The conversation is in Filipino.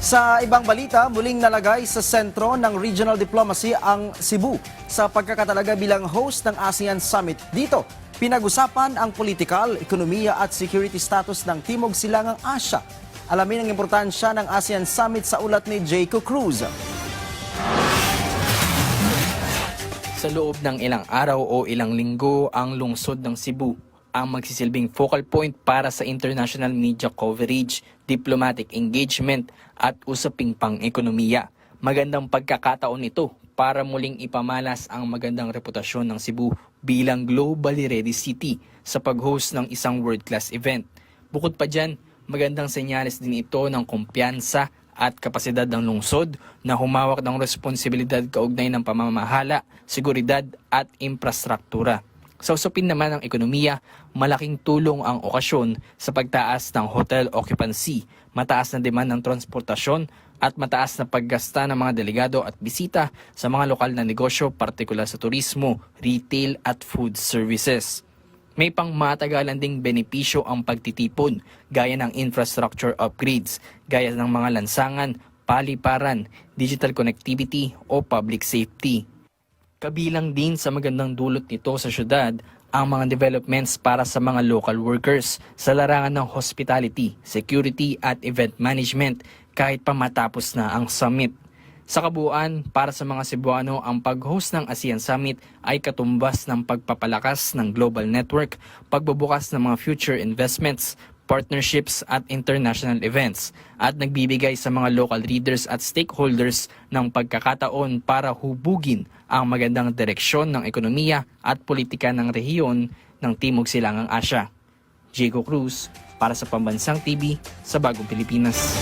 Sa ibang balita, muling nalagay sa sentro ng regional diplomacy ang Cebu sa pagkakatalaga bilang host ng ASEAN Summit dito. Pinag-usapan ang political, ekonomiya at security status ng Timog Silangang Asya. Alamin ang importansya ng ASEAN Summit sa ulat ni Jayco Cruz. Sa loob ng ilang araw o ilang linggo, ang lungsod ng Cebu ang magsisilbing focal point para sa international media coverage, diplomatic engagement at usaping pang-ekonomiya. Magandang pagkakataon ito para muling ipamalas ang magandang reputasyon ng Cebu bilang globally ready city sa pag-host ng isang world-class event. Bukod pa dyan, magandang senyales din ito ng kumpiyansa at kapasidad ng lungsod na humawak ng responsibilidad kaugnay ng pamamahala, seguridad at infrastruktura. Sa usapin naman ng ekonomiya, malaking tulong ang okasyon sa pagtaas ng hotel occupancy, mataas na demand ng transportasyon at mataas na paggasta ng mga delegado at bisita sa mga lokal na negosyo, partikular sa turismo, retail at food services. May pangmatagalan ding benepisyo ang pagtitipon gaya ng infrastructure upgrades, gaya ng mga lansangan, paliparan, digital connectivity o public safety. Kabilang din sa magandang dulot nito sa syudad ang mga developments para sa mga local workers sa larangan ng hospitality, security at event management kahit pa matapos na ang summit. Sa kabuuan, para sa mga Cebuano, ang pag-host ng ASEAN Summit ay katumbas ng pagpapalakas ng global network, pagbubukas ng mga future investments, partnerships at international events at nagbibigay sa mga local leaders at stakeholders ng pagkakataon para hubugin ang magandang direksyon ng ekonomiya at politika ng rehiyon ng Timog Silangang Asya. Jayco Cruz para sa Pambansang TV sa Bagong Pilipinas.